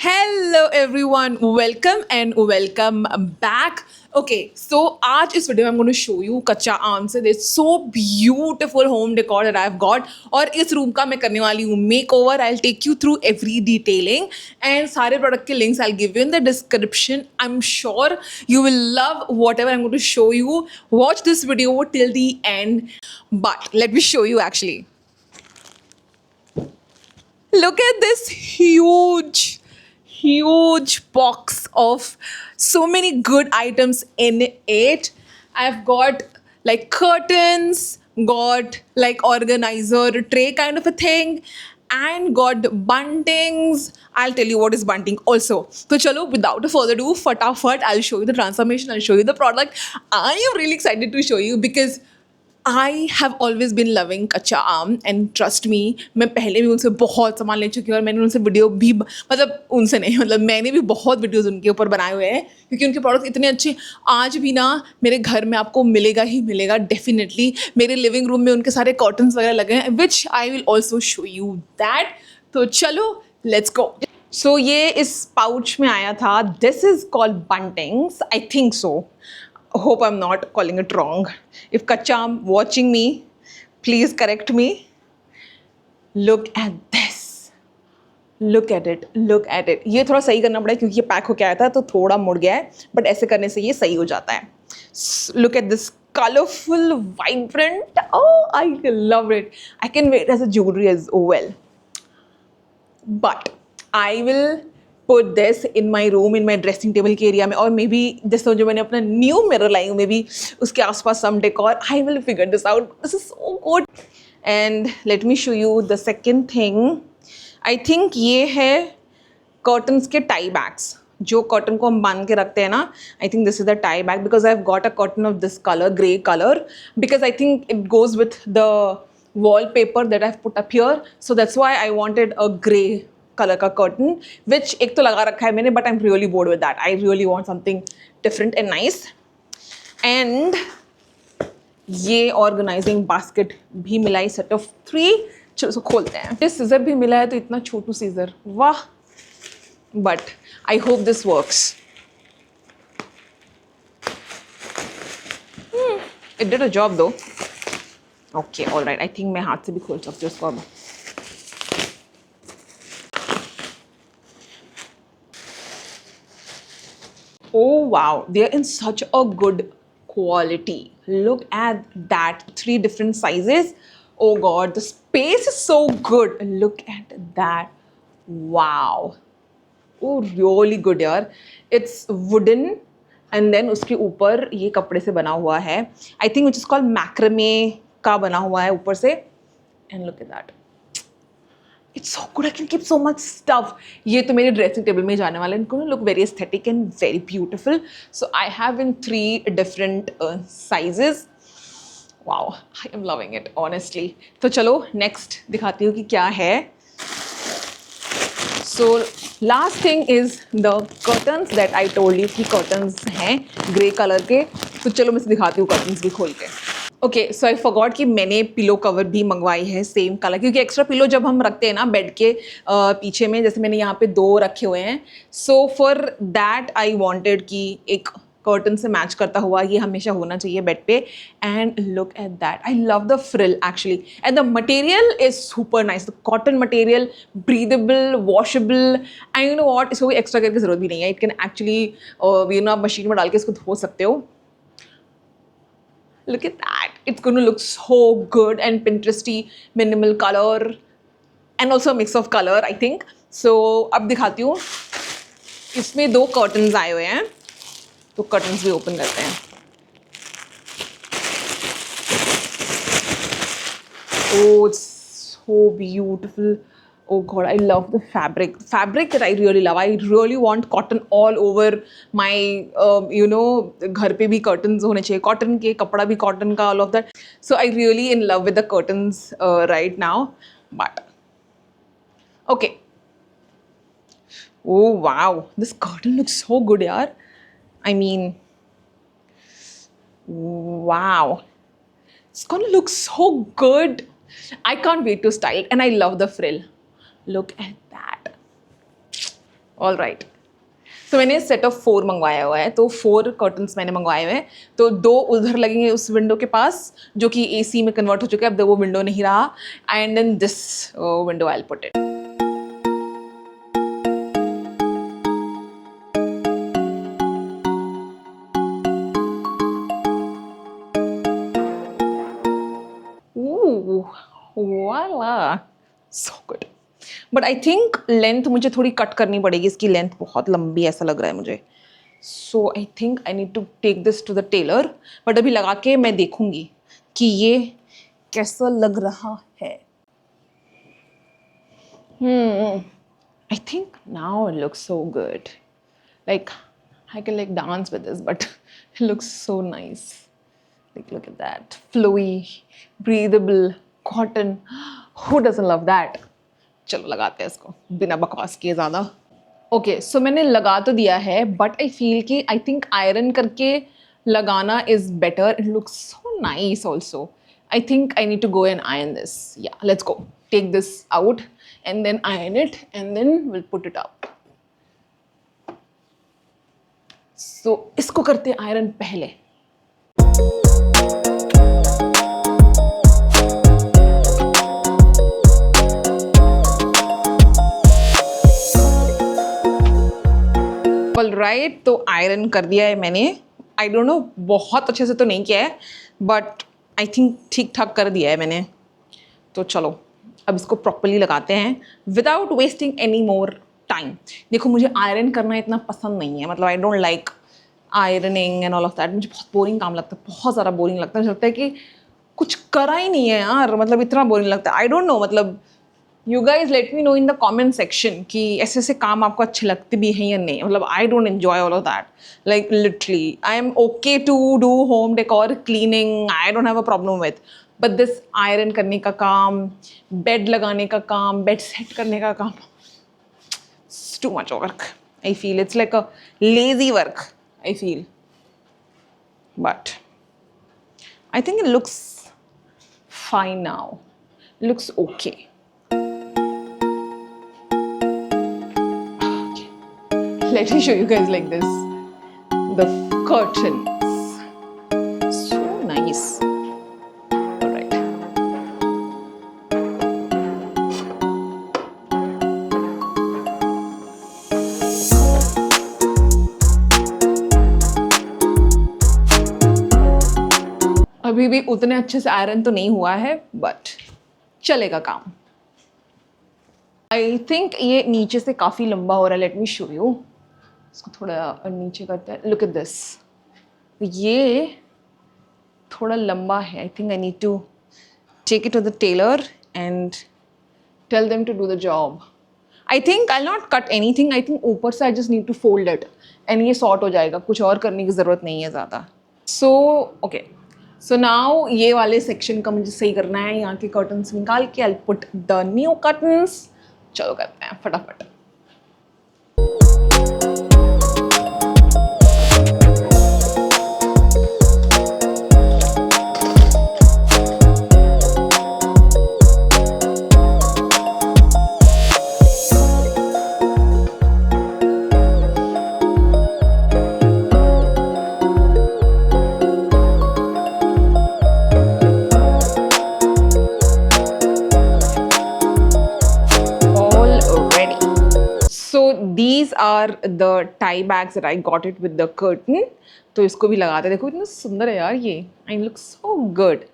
Hello everyone welcome and welcome back okay so आज इस video में I'm going to show you कच्चा आम से this so beautiful home decor that I have got और इस रूम का मैं करने वाली हूँ makeover I will take you through every detailing and सारे प्रोडक्ट के links I will give you in the description I am sure you will love whatever I'm going to show you. Watch this video till the end, but let me show you actually. Look at this huge box of so many good items in it. I've got like curtains, got like organizer tray kind of a thing, and got buntings. I'll tell you what is bunting also. So chalo, without a further ado, fatafat, I'll show you the transformation, I'll show you the product. I am really excited to show you because I have always been loving कच्चा आम and trust me मैं पहले भी उनसे बहुत सामान ले चुकी हूँ और मैंने उनसे वीडियो भी मतलब उनसे नहीं मतलब मैंने भी बहुत वीडियोस उनके ऊपर बनाए हुए हैं क्योंकि उनके प्रोडक्ट इतने अच्छे आज भी ना मेरे घर में आपको मिलेगा ही मिलेगा डेफिनेटली. मेरे लिविंग रूम में उनके सारे कॉटन्स वगैरह लगे हैं which I will also show you that. तो चलो लेट्स गो. सो ये इस पाउच में आया था. This is called buntings I think so. Hope I'm not calling it wrong. If Kacham watching me, please correct me. Look at this. Look at it. Look at it. ये थोड़ा सही करना पड़ा क्योंकि ये पैक होके आया था तो थोड़ा मुड़ गया है बट ऐसे करने से ये सही हो जाता है. Look at this colorful, vibrant. Oh, I love it. I can wear it as a jewelry as well. But I will put this in my room, in my dressing table के area में और may be जैसे जो मैंने अपना new mirror लाई हूँ मे be उसके आसपास some decor. I will figure this out. This is so good. And let me show you the second thing. I think ये है कर्टन्स के टाई बैग्स जो कॉटन को हम बांध के रखते हैं ना. I think this is the tie bag because I have got a cotton of this colour grey colour because I think it goes with the wallpaper that I've put up here. So that's why I wanted a grey color का curtain which एक तो लगा रखा है मैंने but I'm really bored with that. I really want something different and nice. And ये organizing basket भी मिला है set of 3. चलो इसको खोलते हैं. ये scissor भी मिला है तो इतना छोटू scissor वाह. But I hope this works. It did a job though. Okay, all right. I think मैं हाथ से भी खोल सकती हूँ उसको अब. Oh wow, they're in such a good quality. Look at that. 3 different sizes. Oh god, the space is so good. Look at that. Wow. Oh, really good यार. It's wooden and then उसके ऊपर ये कपड़े से बना हुआ है. I think which is called macrame का बना हुआ है ऊपर से. And look at that. It's so good. I can keep so much stuff. ये तो मेरे ड्रेसिंग टेबल में जाने वाला है. इनको look very aesthetic and very beautiful. So I have in 3 different sizes. Wow, I am loving it honestly. तो चलो next दिखाती हूँ कि क्या है. So last thing is the curtains that I told you कि curtains हैं grey color के. तो चलो मैं दिखाती हूँ curtains भी खोल के. ओके सो आई फॉरगॉट कि मैंने पिलो कवर भी मंगवाई है सेम कलर क्योंकि एक्स्ट्रा पिलो जब हम रखते हैं ना बेड के पीछे में जैसे मैंने यहाँ पे 2 रखे हुए हैं. So for that I wanted कि एक कर्टन से मैच करता हुआ ये हमेशा होना चाहिए बेड पे. And look at that. I love the frill actually and the material is super nice. The cotton material breathable washable and you know what इसको एक्स्ट्रा करके जरूरत भी नहीं है. It can actually you know आप machine में डाल के इसको धो सकते हो. Look at that. It's going to look so good and Pinteresty, minimal color and also a mix of color I think. So अब दिखाती हूँ. इसमें 2 curtains आए हुए हैं तो curtains भी open करते हैं. Oh, it's so beautiful. Oh god, I love the fabric. Fabric that I really love. I really want cotton all over my, you know, घर पे भी curtains होने चाहिए. Cotton के कपड़ा भी cotton का all of that. So I really in love with the curtains right now. But okay. Oh wow, this curtain looks so good, yaar. I mean, wow. It's gonna look so good. I can't wait to style it and I love the frill. Look at that. All right, तो मैंने set of 4 मंगवाया हुआ है, तो 4 curtains मैंने मंगवाए हुए हैं, तो 2 उधर लगेंगे उस विंडो के पास जो कि एसी में कन्वर्ट हो चुका है, अब वो विंडो नहीं रहा, and then this window I will put it. वाला so good, but I think length मुझे थोड़ी कट करनी पड़ेगी, इसकी लेंथ बहुत लंबी ऐसा लग रहा है मुझे. So I think I need to take this to the tailor, but अभी लगा के मैं देखूंगी कि ये कैसा लग रहा है. I think now it looks so good. Like I can like dance with this, but it looks so nice. Like look at that, flowy, breathable cotton. Who doesn't love that? चलो लगाते हैं इसको बिना बकवास किए ज़्यादा. ओके, सो मैंने लगा तो दिया है, बट आई फील कि आई थिंक आयरन करके लगाना is better. It looks so nice also. I think I need to go and iron this. Yeah, let's go. Take this out and then iron it and then we'll put it up. So, इसको करते हैं iron पहले. Alright, तो iron कर दिया है मैंने. I don't know, बहुत अच्छे से तो नहीं किया है, but आई थिंक ठीक ठाक कर दिया है मैंने. तो चलो अब इसको प्रॉपरली लगाते हैं without wasting any more time. देखो मुझे आयरन करना इतना पसंद नहीं है, मतलब I don't like ironing and all of that. मुझे बहुत बोरिंग काम लगता है, बहुत ज़्यादा बोरिंग लगता है. मुझे लगता है कि कुछ करा ही नहीं है यार, मतलब इतना बोरिंग लगता है. आई डोंट नो, मतलब you guys let me know in the comment section कि ऐसे ऐसे काम आपको अच्छे लगते भी हैं या नहीं. मतलब I don't enjoy all of that. Like literally I am okay to do home decor cleaning, I don't have a problem with, but this iron करने का काम, बेड लगाने का काम, बेड सेट करने का काम, it's too much work. I feel it's like a lazy work, I feel. But I think it looks fine now. It looks okay. Let me show you guys like this. The curtains. So nice. Alright. अभी भी उतने अच्छे से iron तो नहीं हुआ है, but चलेगा काम. आई थिंक ये नीचे से काफ़ी लंबा हो रहा है. Let me show you. इसको थोड़ा नीचे करते हैं. Look at this. ये थोड़ा लंबा है. I think I need to take it to the tailor and tell them to do the job. I think I not cut anything. I think ऊपर से I just need to fold it and ये sort हो जाएगा. कुछ और करने की ज़रूरत नहीं है ज़्यादा. सो ओके, सो नाउ ये वाले सेक्शन का मुझे सही करना है. यहाँ के कर्टन्स निकाल के I put the new curtains. चलो करते हैं फटाफट. These are the tie bags that I got it with the curtain. तो इसको भी लगाते हैं. देखो इतना सुंदर है यार ये. It looks so good.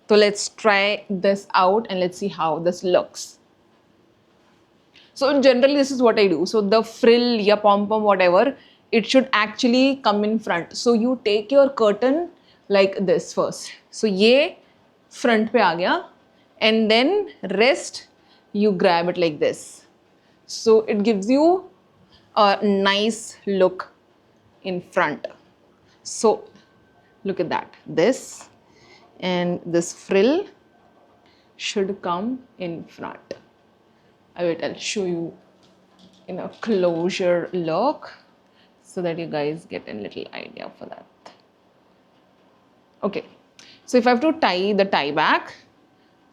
So let's try this out and let's see how this looks. So generally this is what I do. So the frill या pom pom whatever, it should actually come in front. So you take your curtain like this first. So ये front पे आ गया and then rest you grab it like this. So it gives you a nice look in front. So look at that. This and this frill should come in front. I'll show you in a closer look so that you guys get a little idea for that. Okay, so if I have to tie the tie back,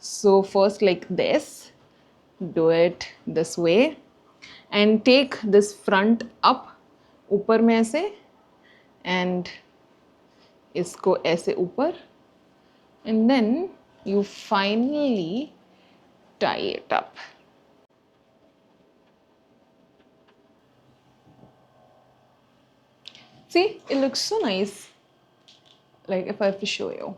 so first like this, do it this way and take this front up, ऊपर में ऐसे, and इसको ऐसे ऊपर, and then you finally tie it up. See, it looks so nice. Like if I have to show you.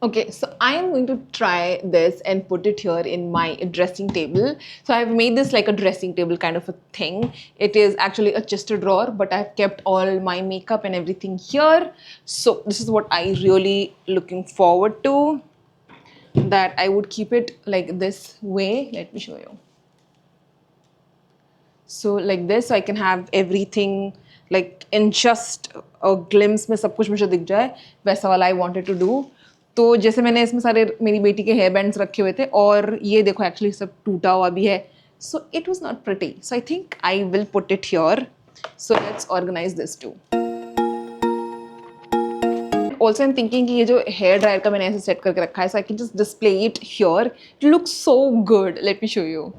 Okay, so I am going to try this and put it here in my dressing table. So I've made this like a dressing table kind of a thing. It is actually a chest drawer, but I've kept all my makeup and everything here. So this is what I really looking forward to, that I would keep it like this way. Let me show you. So like this, so I can have everything like in just a glimpse में सब कुछ मुझे दिख जाए, वैसा वाला I wanted to do. तो जैसे मैंने इसमें सारे मेरी बेटी के हेयर बैंड्स रखे हुए थे, और ये देखो एक्चुअली सब टूटा हुआ भी है. So it was not pretty. So I think I will put it here. So let's organize this too. Also I'm thinking कि ये जो hair dryer का मैंने ऐसे सेट करके रखा है, so I can just display it here. It looks so good. Let me show you.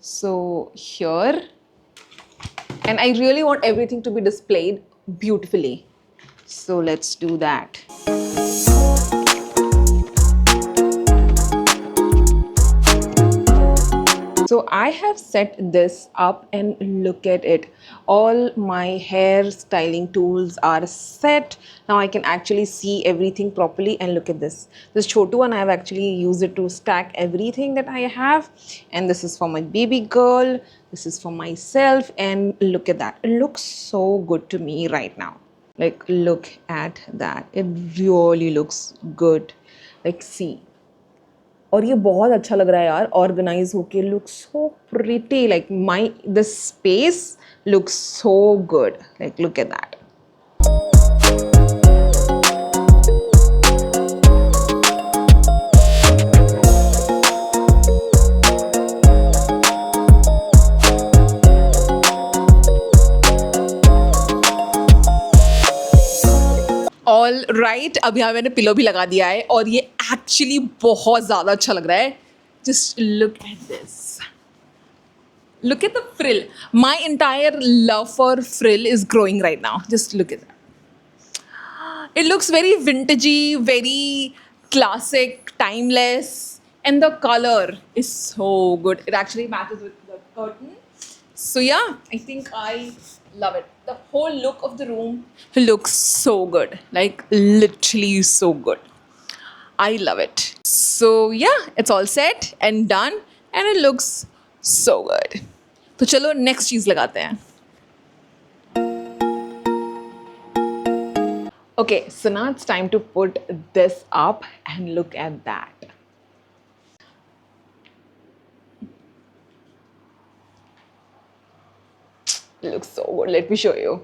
So here, and I really want everything to be displayed beautifully. So let's do that. So I have set this up and look at it. All my hair styling tools are set. Now I can actually see everything properly, and look at this. This chotu one, I have actually used it to stack everything that I have. And this is for my baby girl. This is for myself, and look at that. It looks so good to me right now. Like look at that. It really looks good. Like see. और ये बहुत अच्छा लग रहा है यार, organise होके. Looks so pretty. Like my this space looks so good. Like look at that. All right, अब यहाँ मैंने पिलो भी लगा दिया है, और ये एक्चुअली बहुत ज़्यादा अच्छा लग रहा है. Just look at this. Look at the frill. My entire love for frill is growing right now. Just look at that. It looks very vintagey, very classic, timeless, and the color is so good. It actually matches with the curtain. So yeah, I think I love it. The whole look of the room looks so good. Like literally so good. I love it. So yeah, it's all set and done, and it looks so good. तो चलो next चीज लगाते हैं. Okay, so now it's time to put this up, and look at that. It looks so good. Let me show you.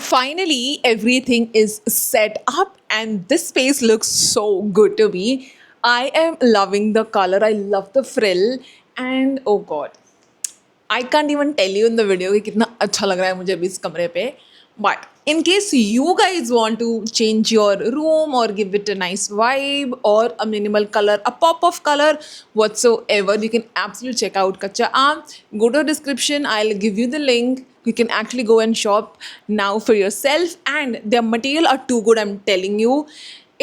Finally, everything is set up, and this space looks so good to me. I am loving the color. I love the frill, and oh god, I can't even tell you in the video कि कितना अच्छा लग रहा है मुझे अभी इस कमरे पे. But in case you guys want to change your room or give it a nice vibe or a minimal color, a pop of color, whatsoever, you can absolutely check out Kacha Aam. Go to the description. I'll give you the link. You can actually go and shop now for yourself, and their material are too good, I'm telling you.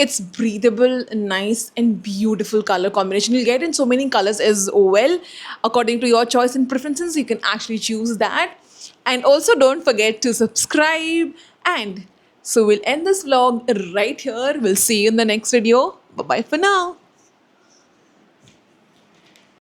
It's breathable, nice, and beautiful color combination. You'll get in so many colors as well. According to your choice and preferences, you can actually choose that. And also don't forget to subscribe. And so we'll end this vlog right here. We'll see you in the next video. Bye-bye for now.